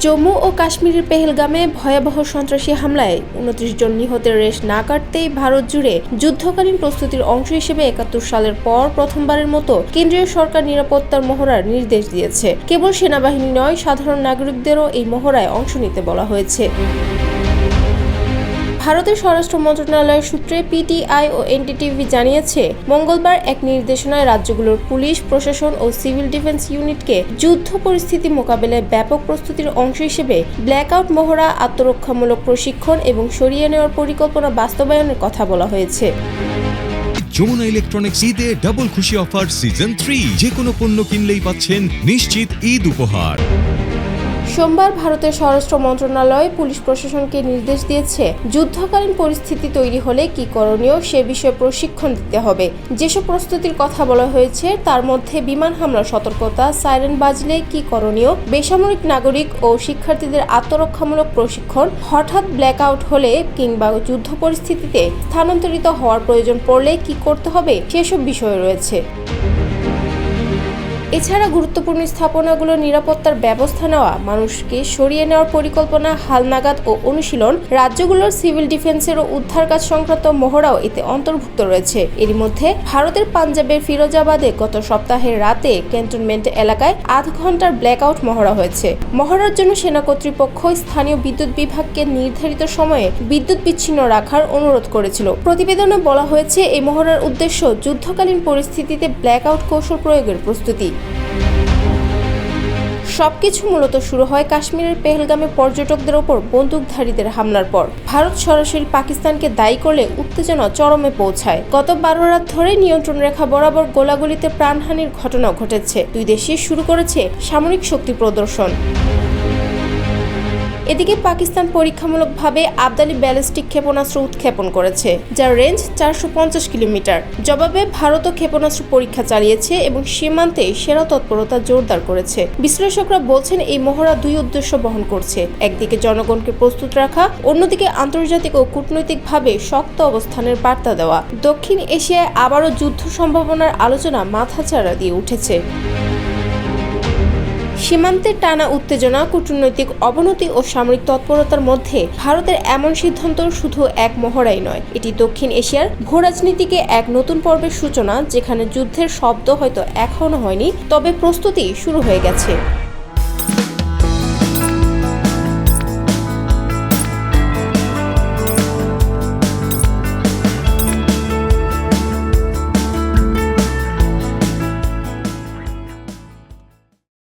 জম্মু ও কাশ্মীরের পেহেলগামে ভয়াবহ সন্ত্রাসী হামলায় ২৯ জন নিহতের রেশ না কাটতেই ভারত জুড়ে যুদ্ধকালীন প্রস্তুতির অংশ হিসেবে ৭১ সালের পর প্রথমবারের মতো কেন্দ্রীয় সরকার নিরাপত্তার মহড়ার নির্দেশ দিয়েছে। কেবল সেনাবাহিনী নয়, সাধারণ নাগরিকদেরও এই মহড়ায় অংশ নিতে বলা হয়েছে। ভারতের স্বরাষ্ট্র মন্ত্রণালয়ের সূত্রে পিটিআই ও এনডিটিভি জানিয়েছে, মঙ্গলবার এক নির্দেশনায় রাজ্যগুলোর পুলিশ, প্রশাসন ও সিভিল ডিফেন্স ইউনিটকে যুদ্ধ পরিস্থিতি মোকাবেলায় ব্যাপক প্রস্তুতির অংশ হিসেবে ব্ল্যাকআউট মহড়া, আত্মরক্ষামূলক প্রশিক্ষণ এবং সরিয়ে নেওয়ার পরিকল্পনা বাস্তবায়নের কথা বলা হয়েছে। যমুনা ইলেকট্রনিক্স ঈদে ডাবল খুশি অফার সিজন 3, যে কোনো পণ্য কিনলেই পাচ্ছেন নিশ্চিত ঈদ উপহার। সোমবার ভারতের স্বরাষ্ট্র মন্ত্রণালয় পুলিশ প্রশাসনকে নির্দেশ দিয়েছে, যুদ্ধকালীন পরিস্থিতি তৈরি হলে কি করণীয় সে বিষয়ে প্রশিক্ষণ দিতে হবে। যেসব প্রস্তুতির কথা বলা হয়েছে তার মধ্যে বিমান হামলার সতর্কতা, সাইরেন বাজলে কি করণীয়, বেসামরিক নাগরিক ও শিক্ষার্থীদের আত্মরক্ষামূলক প্রশিক্ষণ, হঠাৎ ব্ল্যাকআউট হলে কিংবা যুদ্ধ পরিস্থিতিতে স্থানান্তরিত হওয়ার প্রয়োজন পড়লে কি করতে হবে সেসব বিষয় রয়েছে। এছাড়া গুরুত্বপূর্ণ স্থাপনাগুলোর নিরাপত্তার ব্যবস্থা নেওয়া, মানুষকে সরিয়ে নেওয়ার পরিকল্পনা, হালনাগাদ ও অনুশীলন, রাজ্যগুলোর সিভিল ডিফেন্সের ও উদ্ধার কাজ সংক্রান্ত মহড়াও এতে অন্তর্ভুক্ত রয়েছে। এরই মধ্যে ভারতের পাঞ্জাবের ফিরোজাবাদে গত সপ্তাহের রাতে ক্যান্টনমেন্ট এলাকায় ৮ ঘন্টার ব্ল্যাকআউট মহড়া হয়েছে। মহড়ার জন্য সেনা কর্তৃপক্ষ স্থানীয় বিদ্যুৎ বিভাগকে নির্ধারিত সময়ে বিদ্যুৎ বিচ্ছিন্ন রাখার অনুরোধ করেছিল। প্রতিবেদনে বলা হয়েছে, এই মহড়ার উদ্দেশ্য যুদ্ধকালীন পরিস্থিতিতে ব্ল্যাকআউট কৌশল প্রয়োগের প্রস্তুতি। সবকিছু মূলত শুরু হয় কাশ্মীরের পেহেলগামে পর্যটকদের ওপর বন্দুকধারীদের হামলার পর। ভারত সরাসরি পাকিস্তানকে দায়ী করলে উত্তেজনা চরমে পৌঁছায়। গত ১২ রাত ধরে নিয়ন্ত্রণ রেখা বরাবর গোলাগুলিতে প্রাণহানির ঘটনা ঘটেছে। দুই দেশই শুরু করেছে সামরিক শক্তি প্রদর্শন। এদিকে পাকিস্তান পরীক্ষামূলকভাবে আবদালি ব্যালিস্টিক ক্ষেপণাস্ত্র উৎক্ষেপণ করেছে, যার রেঞ্জ ৪৫০ কিলোমিটার। জবাবে ভারতও ক্ষেপণাস্ত্র পরীক্ষা চালিয়েছে এবং সীমান্তে সেনা তৎপরতা জোরদার করেছে। বিশ্লেষকরা বলছেন, এই মহড়া দুই উদ্দেশ্য বহন করছে। একদিকে জনগণকে প্রস্তুত রাখা, অন্যদিকে আন্তর্জাতিক ও কূটনৈতিকভাবে শক্ত অবস্থানের বার্তা দেওয়া। দক্ষিণ এশিয়ায় আবারও যুদ্ধ সম্ভাবনার আলোচনা মাথাচাড়া দিয়ে উঠেছে। সীমান্তের টানা উত্তেজনা, কূটনৈতিক অবনতি ও সামরিক তৎপরতার মধ্যে ভারতের এমন সিদ্ধান্ত শুধু এক মহড়াই নয়, এটি দক্ষিণ এশিয়ার ভূরাজনীতিকে এক নতুন পর্বের সূচনা, যেখানে যুদ্ধের শব্দ হয়তো এখনো হয়নি, তবে প্রস্তুতি শুরু হয়ে গেছে।